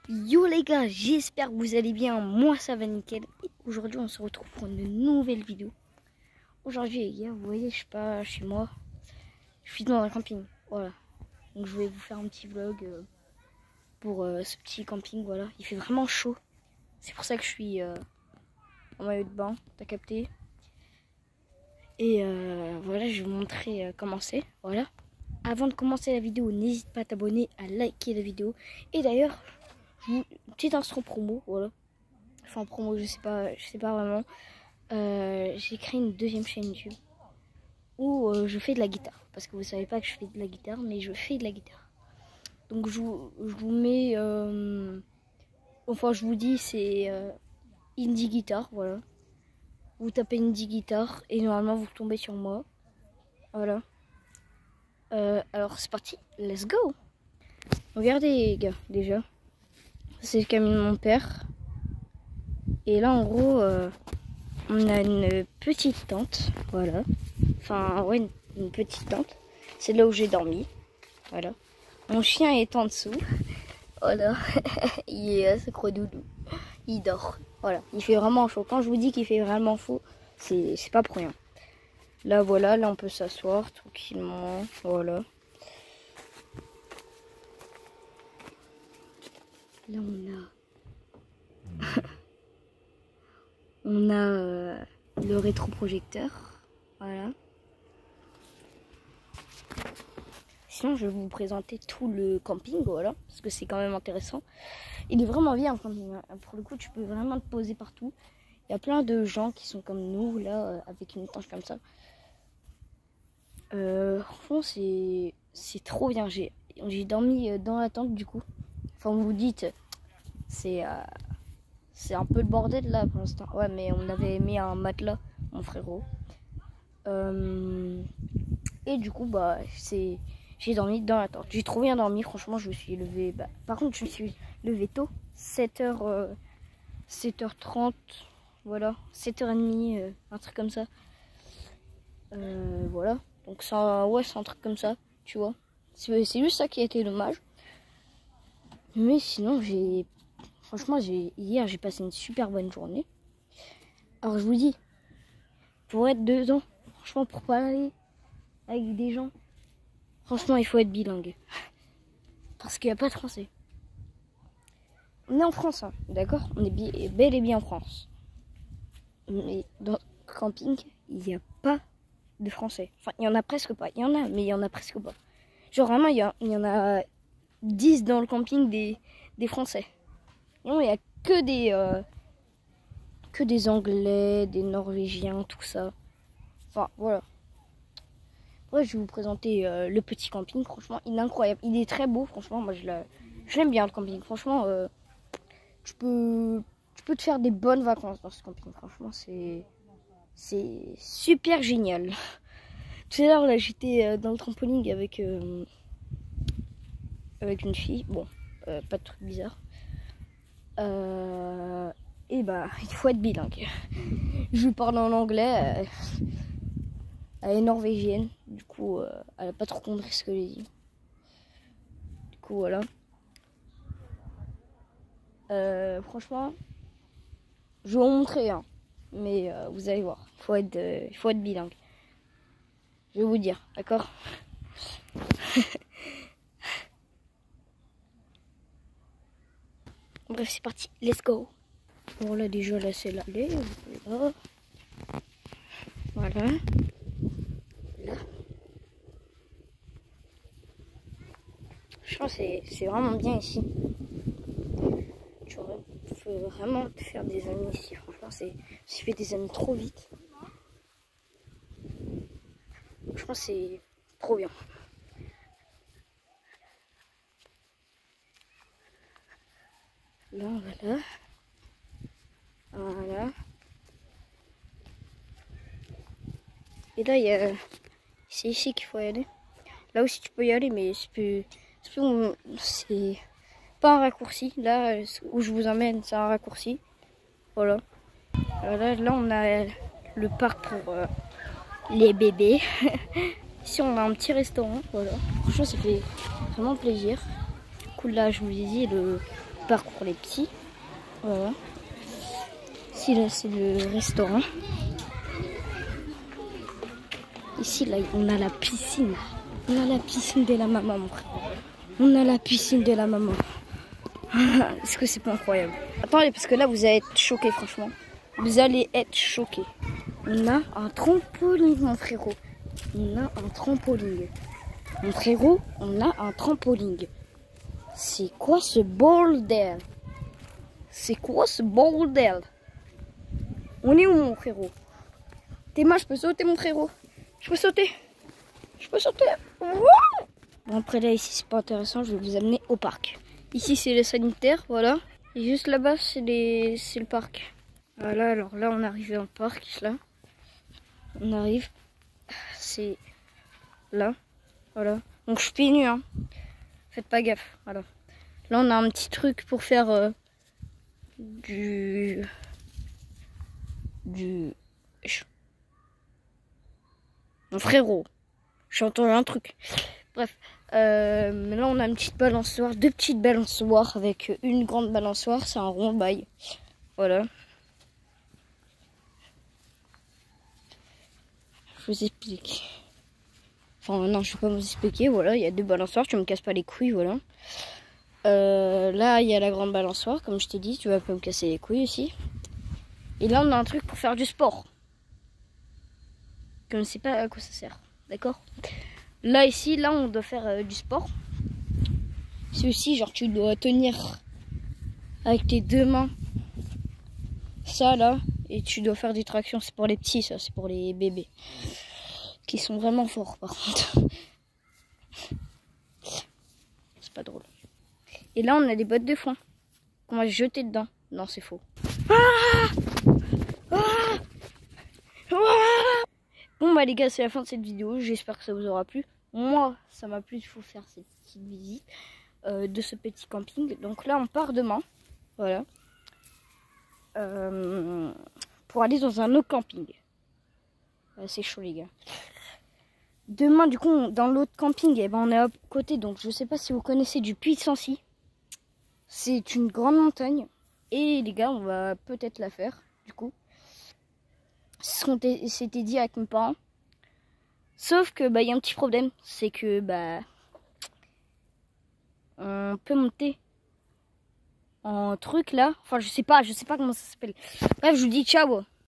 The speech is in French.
Yo les gars, j'espère que vous allez bien, moi ça va nickel. Aujourd'hui on se retrouve pour une nouvelle vidéo. Aujourd'hui les gars, vous voyez je suis pas chez moi, je suis dans un camping, voilà. Donc je vais vous faire un petit vlog pour ce petit camping, voilà. Il fait vraiment chaud, c'est pour ça que je suis en maillot de bain, t'as capté. Et voilà, je vais vous montrer comment c'est, voilà. Avant de commencer la vidéo, n'hésite pas à t'abonner, à liker la vidéo. Et d'ailleurs, petit instant promo, voilà. Enfin promo, je sais pas vraiment. J'ai créé une deuxième chaîne YouTube où je fais de la guitare. Parce que vous savez pas que je fais de la guitare, mais je fais de la guitare. Donc je vous mets, enfin je vous dis c'est Indie Guitar, voilà. Vous tapez Indie Guitar et normalement vous tombez sur moi, voilà. Alors c'est parti, let's go. Regardez les gars, déjà. C'est le camion de mon père. Et là en gros, on a une petite tente, voilà. Enfin ouais, une petite tente. C'est là où j'ai dormi, voilà. Mon chien est en dessous, voilà. Il est assez doudou. Il dort, voilà. Il fait vraiment chaud. Quand je vous dis qu'il fait vraiment chaud, c'est pas pour rien. Là voilà, là on peut s'asseoir tranquillement, voilà. Là on a le rétroprojecteur, voilà. Sinon je vais vous présenter tout le camping, voilà, parce que c'est quand même intéressant. Il est vraiment bien, pour le coup tu peux vraiment te poser partout. Il y a plein de gens qui sont comme nous là, avec une tente comme ça. Franchement c'est trop bien. J'ai dormi dans la tente du coup. Enfin vous vous dites c'est un peu le bordel là pour l'instant. Ouais mais on avait mis un matelas mon frérot. Et du coup bah j'ai dormi dans la tente. J'ai trop bien dormi, franchement je me suis levé. Par contre je me suis levé tôt, 7h30, voilà, 7h30, un truc comme ça. Voilà. Donc ça, ouais, c'est un truc comme ça, tu vois. C'est juste ça qui a été dommage. Mais sinon, franchement, hier, j'ai passé une super bonne journée. Alors, je vous dis, pour être dedans, franchement, pour parler avec des gens, franchement, il faut être bilingue. Parce qu'il n'y a pas de français. On est en France, hein, d'accord? On est bel et bien en France. Mais dans le camping, il n'y a pas de français. Enfin, il y en a presque pas. Il y en a, mais il y en a presque pas. Genre vraiment, il y en a 10 dans le camping des français. Non, il y a que des Anglais, des Norvégiens, tout ça. Enfin, voilà. Ouais, je vais vous présenter le petit camping. Franchement, il est incroyable. Il est très beau, franchement. Moi, je l'aime bien, le camping. Franchement, tu peux te faire des bonnes vacances dans ce camping. Franchement, c'est super génial. Tout à l'heure là j'étais dans le trampoline avec une fille, bon pas de truc bizarre. Et bah il faut être bilingue. Je lui parle en anglais, elle est norvégienne, du coup elle a pas trop compris ce que j'ai dit. Du coup voilà. Franchement, je vais vous montrer hein, mais vous allez voir, il faut être bilingue. Je vais vous dire, d'accord? Bref, c'est parti, let's go. Bon là déjà là c'est l'aller, voilà. Voilà. Là. Je pense que c'est vraiment bien ici. Tu peux vraiment te faire des amis ici, franchement j'ai fait des amis trop vite. Je pense que c'est trop bien. Là, voilà. Voilà. Et là, c'est ici qu'il faut y aller. Là aussi, tu peux y aller, mais c'est pas un raccourci. Là où je vous emmène, c'est un raccourci. Voilà. Là, on a le parc pour les bébés. Ici, on a un petit restaurant. Voilà. Franchement, ça fait vraiment plaisir. Du coup, là, je vous ai dit, parc pour les petits. Voilà. Ici, là, c'est le restaurant. Ici, là, on a la piscine. On a la piscine de la maman, mon frère. On a la piscine de la maman. Est-ce que c'est pas incroyable? Attendez, parce que là, vous allez être choqués, franchement. Vous allez être choqués. On a un trampoline, mon frérot. On a un trampoline. Mon frérot, on a un trampoline. C'est quoi ce bordel? C'est quoi ce bordel? On est où, mon frérot? T'es mal, je peux sauter, mon frérot? Je peux sauter? Je peux sauter? Bon, après là, ici, c'est pas intéressant. Je vais vous amener au parc. Ici, c'est le sanitaire, voilà. Et juste là-bas, c'est le parc. Voilà, alors là, on est arrivé en parc, là. On arrive. C'est là, voilà. Donc, je suis pieds nus, hein. Faites pas gaffe, voilà. Là, on a un petit truc pour faire Mon frérot, j'ai entendu un truc. Bref, mais là, on a une petite balançoire, deux petites balançoires avec une grande balançoire. C'est un rond bail. Voilà. Je vous explique. Enfin, non, je ne vais pas vous expliquer. Voilà, il y a deux balançoires. Tu me casses pas les couilles, voilà. Là, il y a la grande balançoire, comme je t'ai dit. Tu vas pas me casser les couilles aussi. Et là, on a un truc pour faire du sport. Je ne sais pas à quoi ça sert. D'accord? Là, ici, là, on doit faire du sport. C'est aussi, genre, tu dois tenir avec tes deux mains. Ça, là. Et tu dois faire des tractions. C'est pour les petits, ça. C'est pour les bébés. Qui sont vraiment forts, par contre. C'est pas drôle. Et là, on a des bottes de foin qu'on va jeter dedans. Non, c'est faux. Bon, bah les gars, c'est la fin de cette vidéo. J'espère que ça vous aura plu. Moi, ça m'a plu. Il faut faire cette petite visite de ce petit camping. Donc là, on part demain. Voilà. Pour aller dans un autre camping. C'est chaud, les gars. Demain, du coup, dans l'autre camping, eh ben, on est à côté. Donc, je sais pas si vous connaissez du Puy de Sancy. C'est une grande montagne. Et les gars, on va peut-être la faire, du coup. C'est ce qu'on s'était dit avec mes parents. Sauf que, bah, il y a un petit problème. C'est que, bah, on peut monter en truc, là. Enfin, je sais pas comment ça s'appelle. Bref, je vous dis ciao.